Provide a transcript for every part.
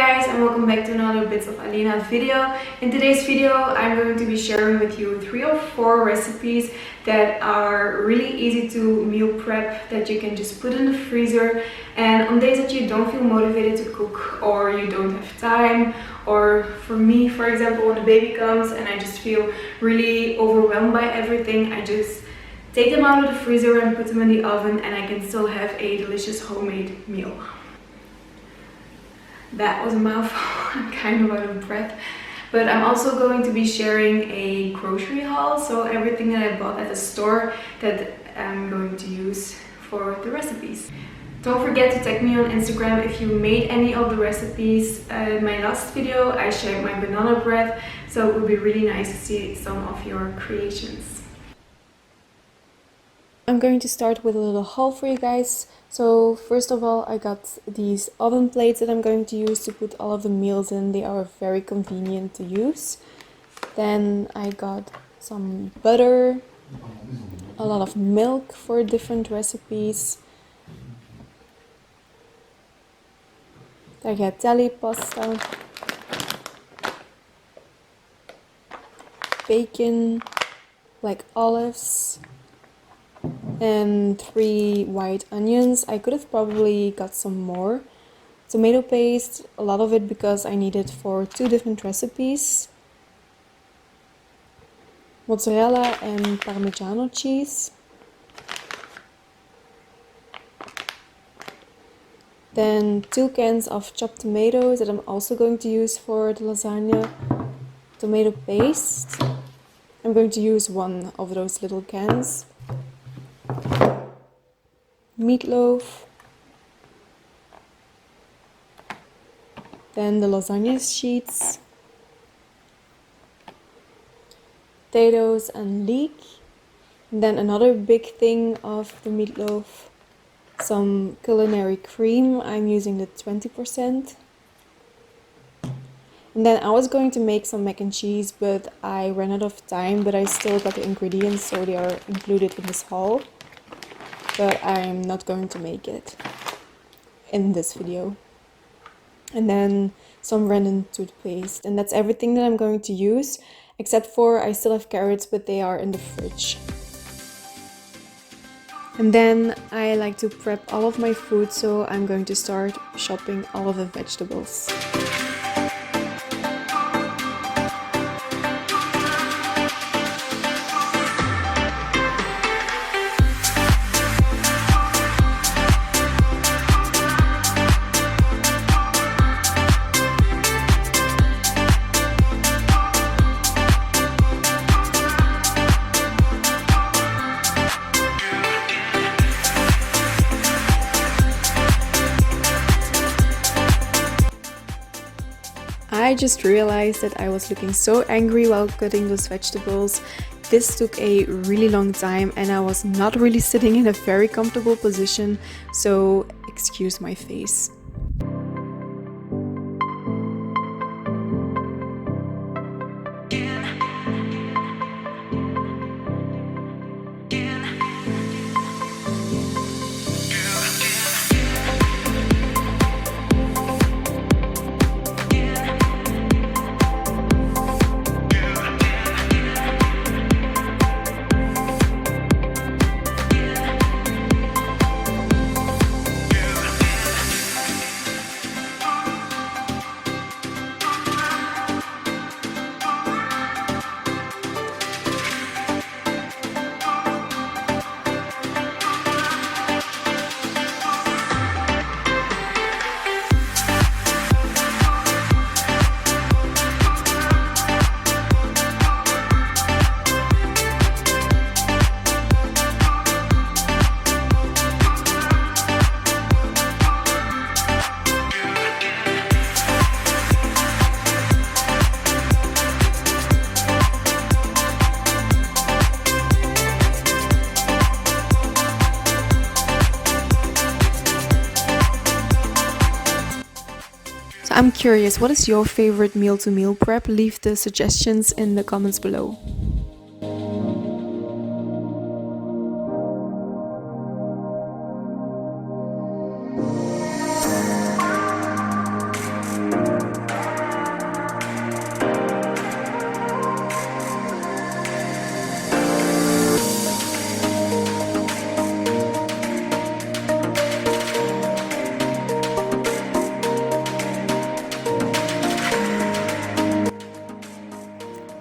guys, and welcome back to another Bitsofalena video. In today's video I'm going to be sharing with you 3 or 4 recipes that are really easy to meal prep, that you can just put in the freezer, and on days that you don't feel motivated to cook or you don't have time, or for me, for example, when the baby comes and I just feel really overwhelmed by everything, I just take them out of the freezer and put them in the oven and I can still have a delicious homemade meal. That was a mouthful. I'm kind of out of breath. But I'm also going to be sharing a grocery haul, so everything that I bought at the store that I'm going to use for the recipes. Don't forget to tag me on Instagram if you made any of the recipes. In my last video I shared my banana bread, so it would be really nice to see some of your creations. I'm going to start with a little haul for you guys. So first of all, I got these oven plates that I'm going to use to put all of the meals in. They are very convenient to use. Then I got some butter, a lot of milk for different recipes. Tagliatelle pasta, bacon, like olives, and 3 white onions. I could have probably got some more. Tomato paste, a lot of it because I need it for 2 different recipes. Mozzarella and Parmigiano cheese. Then 2 cans of chopped tomatoes that I'm also going to use for the lasagna. Tomato paste. I'm going to use 1 of those little cans. Meatloaf, then the lasagna sheets, potatoes and leek, and then another big thing of the meatloaf, some culinary cream. I'm using the 20%. And then I was going to make some mac and cheese, but I ran out of time, but I still got the ingredients, so they are included in this haul. But I'm not going to make it in this video. And then some random toothpaste, and that's everything that I'm going to use, except for I still have carrots, but they are in the fridge. And then I like to prep all of my food, so I'm going to start chopping all of the vegetables. I just realized that I was looking so angry while cutting those vegetables. This took a really long time and I was not really sitting in a very comfortable position, so excuse my face. I'm curious, what is your favorite meal to meal prep? Leave the suggestions in the comments below.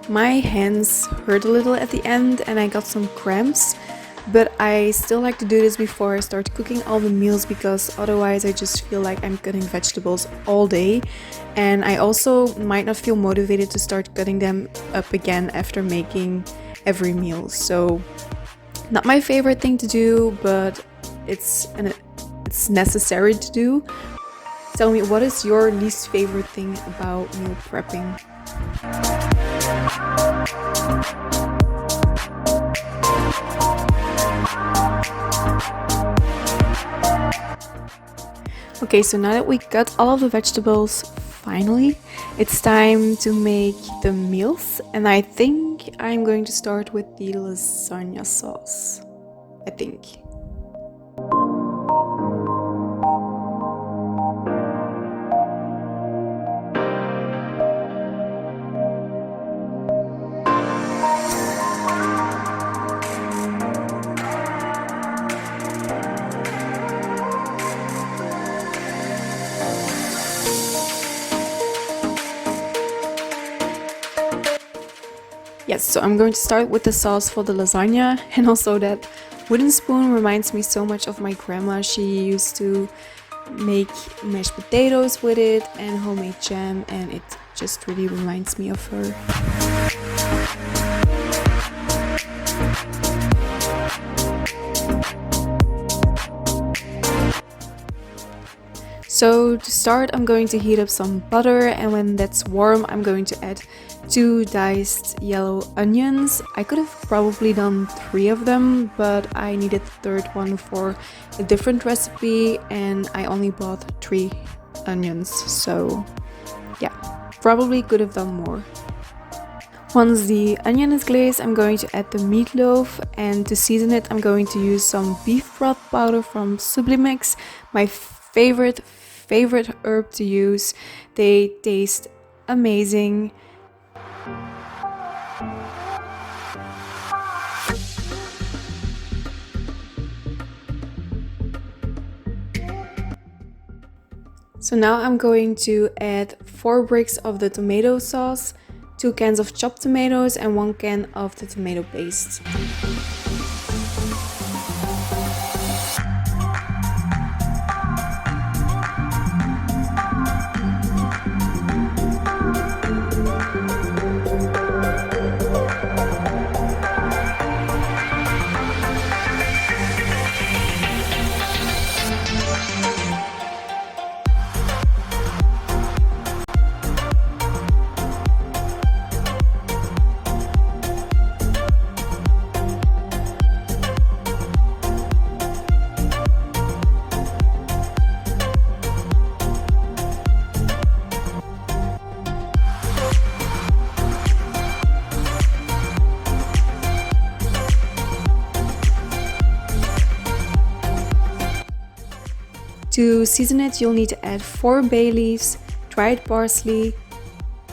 My hands hurt a little at the end and I got some cramps, but I still like to do this before I start cooking all the meals because otherwise I just feel like I'm cutting vegetables all day, and I also might not feel motivated to start cutting them up again after making every meal. So not my favorite thing to do, but it's necessary to do. Tell me, what is your least favorite thing about meal prepping? Okay, so now that we got all of the vegetables, finally, it's time to make the meals. And I think I'm going to start with the lasagna sauce. I think. Yes, so I'm going to start with the sauce for the lasagna, and also that wooden spoon reminds me so much of my grandma. She used to make mashed potatoes with it and homemade jam, and it just really reminds me of her. So to start, I'm going to heat up some butter, and when that's warm, I'm going to add 2 diced yellow onions. I could have probably done 3 of them, but I needed the third one for a different recipe, and I only bought 3 onions. So yeah, probably could have done more. Once the onion is glazed, I'm going to add the meatloaf, and to season it, I'm going to use some beef broth powder from Sublimix, my favorite herb to use. They taste amazing. So now I'm going to add 4 bricks of the tomato sauce, 2 cans of chopped tomatoes, and 1 can of the tomato paste. To season it, you'll need to add 4 bay leaves, dried parsley,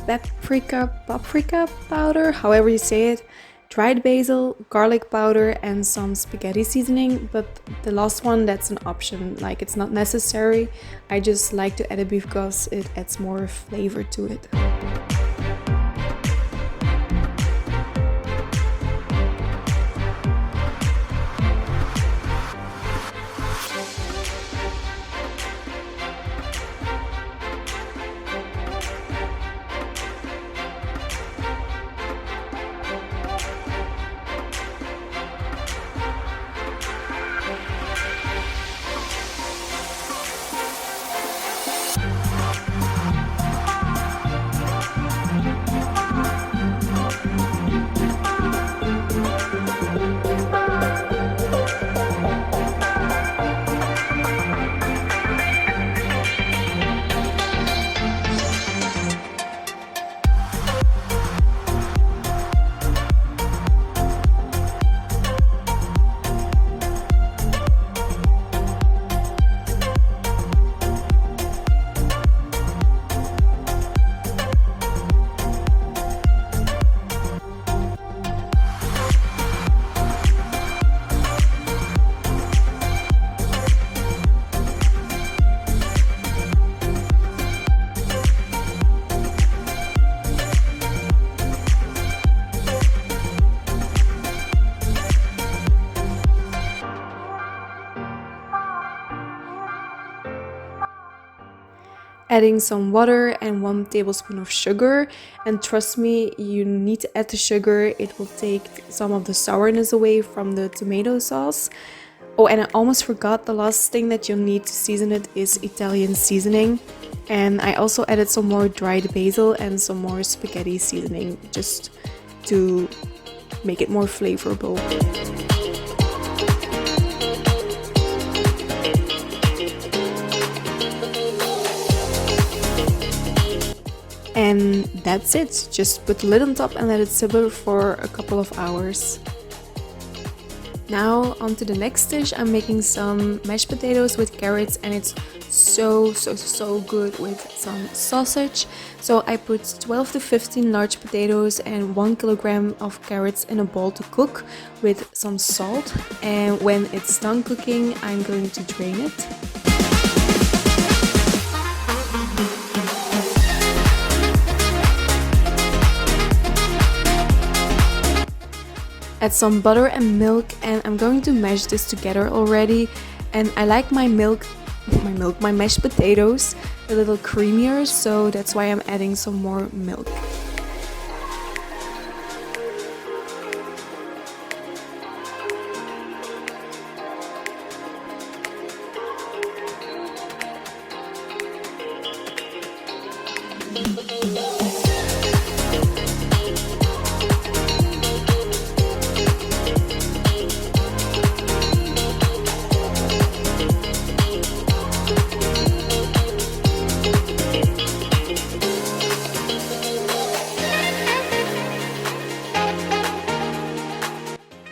paprika powder, however you say it, dried basil, garlic powder, and some spaghetti seasoning, but the last one, that's an option, like it's not necessary. I just like to add it because it adds more flavor to it. adding some water and 1 tablespoon of sugar. And trust me, you need to add the sugar. It will take some of the sourness away from the tomato sauce. Oh, and I almost forgot, the last thing that you'll need to season it is Italian seasoning. And I also added some more dried basil and some more spaghetti seasoning just to make it more flavorful. And that's it. Just put the lid on top and let it simmer for a couple of hours. Now on to the next dish. I'm making some mashed potatoes with carrots, and it's so good with some sausage. So I put 12 to 15 large potatoes and 1 kilogram of carrots in a bowl to cook with some salt. And when it's done cooking, I'm going to drain it. Add some butter and milk, and I'm going to mash this together already. And I like my mashed potatoes a little creamier, so that's why I'm adding some more milk.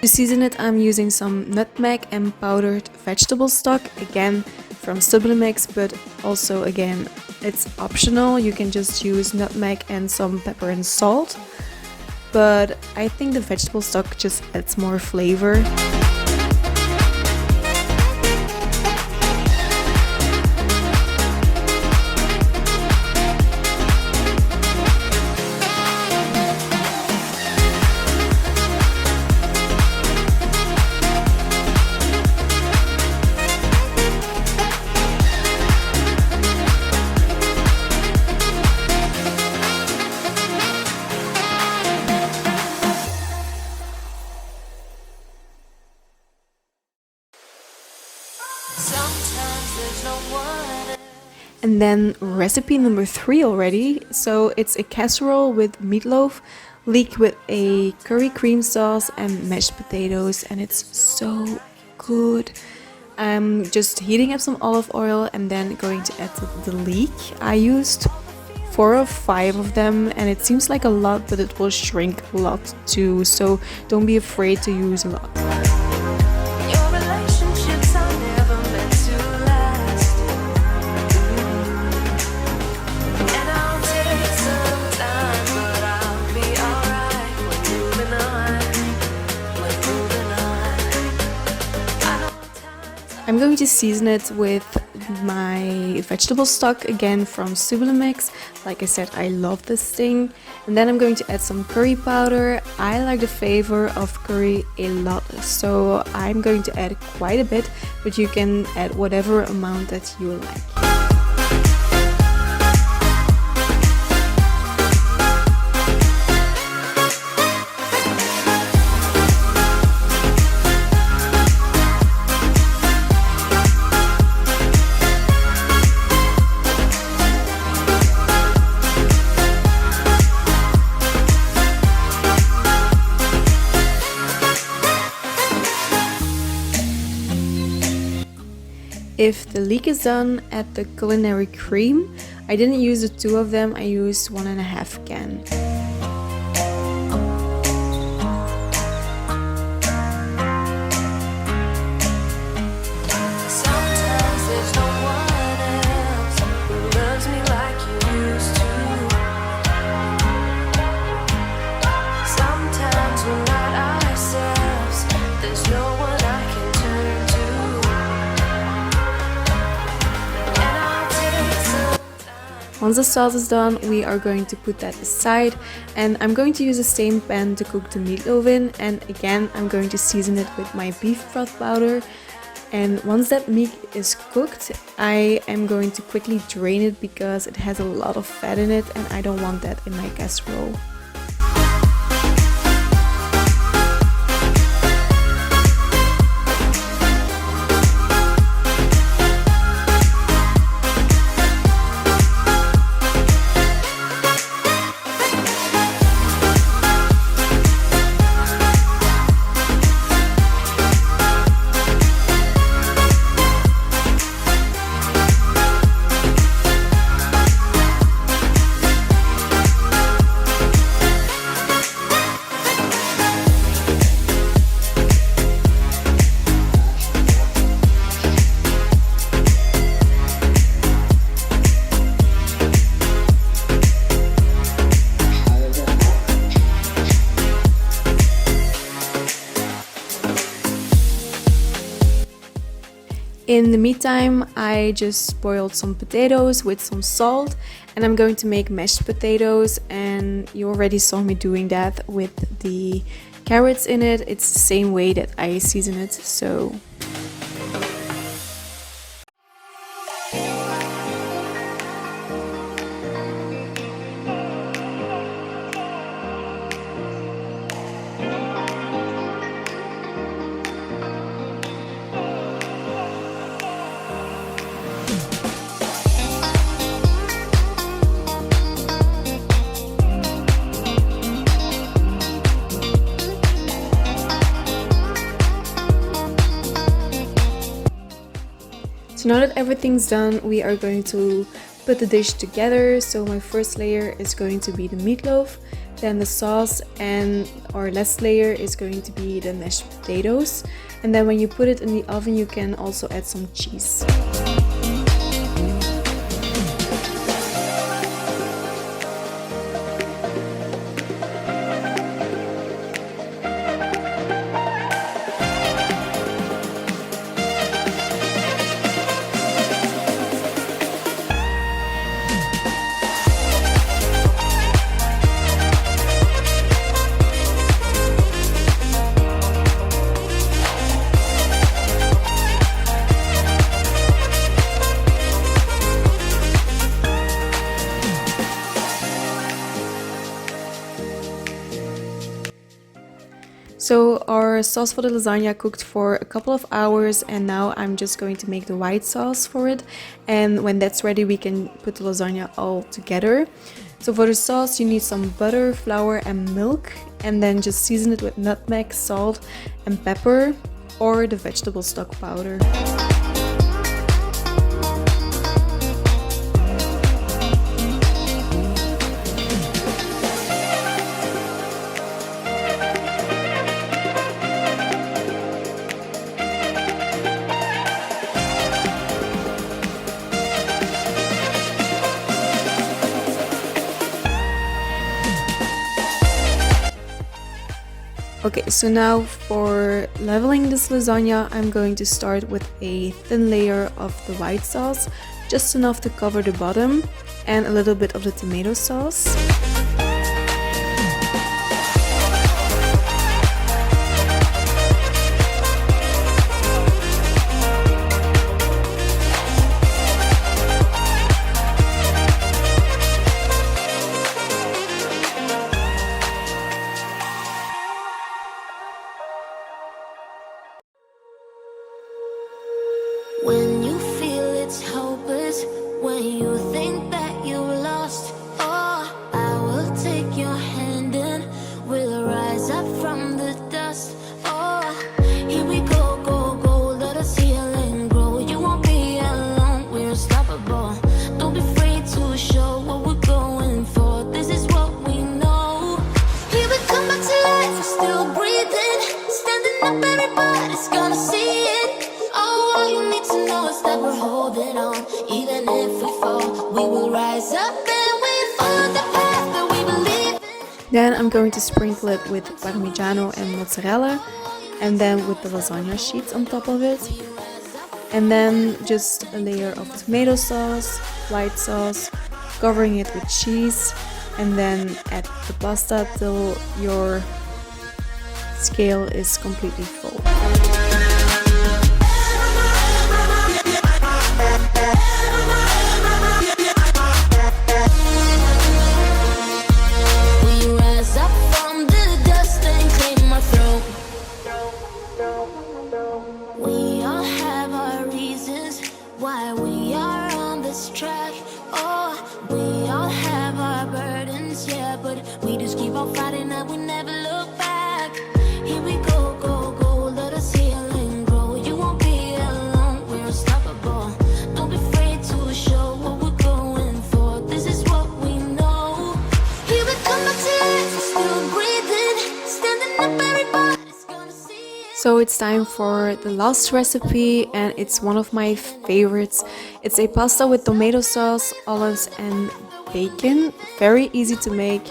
To season it, I'm using some nutmeg and powdered vegetable stock, again from Sublimix, but also again it's optional. You can just use nutmeg and some pepper and salt, but I think the vegetable stock just adds more flavor. And then recipe number 3 already. So it's a casserole with meatloaf, leek with a curry cream sauce and mashed potatoes, and it's so good. I'm just heating up some olive oil and then going to add the leek. I used 4 or 5 of them, and it seems like a lot, but it will shrink a lot too, so don't be afraid to use a lot. I'm going to season it with my vegetable stock, again from Sublimix. Like I said, I love this thing. And then I'm going to add some curry powder. I like the flavor of curry a lot, so I'm going to add quite a bit, but you can add whatever amount that you like. If the leek is done, add the culinary cream. I didn't use the 2 of them, I used 1.5 cans. Once the sauce is done, we are going to put that aside, and I'm going to use the same pan to cook the meatloaf in, and again I'm going to season it with my beef broth powder. And once that meat is cooked, I am going to quickly drain it because it has a lot of fat in it and I don't want that in my casserole. In the meantime, I just boiled some potatoes with some salt and I'm going to make mashed potatoes, and you already saw me doing that with the carrots in it. It's the same way that I season it, so... So now that everything's done, we are going to put the dish together. So my first layer is going to be the meatloaf, then the sauce, and our last layer is going to be the mashed potatoes. And then when you put it in the oven, you can also add some cheese. So our sauce for the lasagna cooked for a couple of hours, and now I'm just going to make the white sauce for it. And when that's ready, we can put the lasagna all together. So for the sauce, you need some butter, flour and milk, and then just season it with nutmeg, salt and pepper, or the vegetable stock powder. Okay, so now for leveling this lasagna, I'm going to start with a thin layer of the white sauce, just enough to cover the bottom, and a little bit of the tomato sauce. When you feel it's hopeless, when you think that you lost, oh, I will take your hand and we'll rise up from the dust. Oh, here we go, go, go, let us heal and grow. You won't be alone, we're unstoppable. Don't be afraid to show what we're going for. This is what we know. Here we come back to life, we're still breathing. Standing up, everybody's gonna see it. All you need to know is that we're holding on. Even if we fall, we will rise up and we follow the path that we believe in. Then I'm going to sprinkle it with parmigiano and mozzarella, and then with the lasagna sheets on top of it. And then just a layer of tomato sauce, white sauce, covering it with cheese, and then add the pasta till your scale is completely full. go. Friday night, we never look back. Here we go, go, go. Let us heal and grow. You won't be alone. We're unstoppable. Don't be afraid to show what we're going for. This is what we know. Here we come back to life. Still breathing. Standing up, everybody's gonna see it. So it's time for the last recipe, and it's one of my favorites. It's a pasta with tomato sauce, olives and bacon. Very easy to make.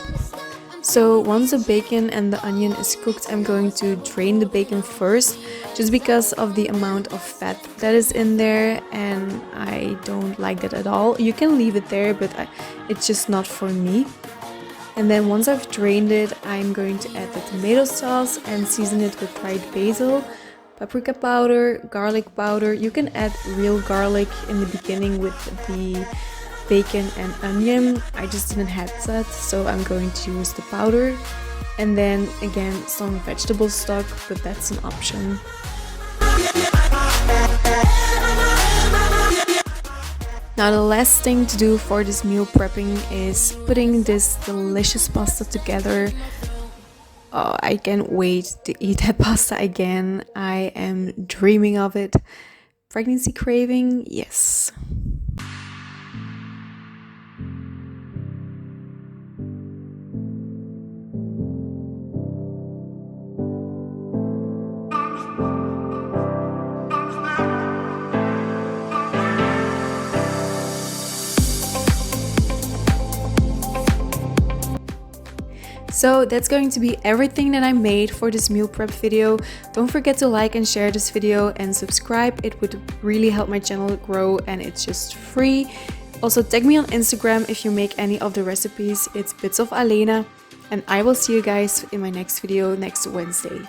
So once the bacon and the onion is cooked, I'm going to drain the bacon first, just because of the amount of fat that is in there, and I don't like that at all. You can leave it there, but it's just not for me. And then once I've drained it, I'm going to add the tomato sauce and season it with dried basil, paprika powder, garlic powder. You can add real garlic in the beginning with the bacon and onion. I just didn't have that, so I'm going to use the powder. And then again, some vegetable stock, but that's an option. Now the last thing to do for this meal prepping is putting this delicious pasta together. Oh, I can't wait to eat that pasta again. I am dreaming of it. Pregnancy craving? Yes. So that's going to be everything that I made for this meal prep video. Don't forget to like and share this video and subscribe. It would really help my channel grow, and it's just free. Also tag me on Instagram if you make any of the recipes. It's Bitsofalena, and I will see you guys in my next video next Wednesday.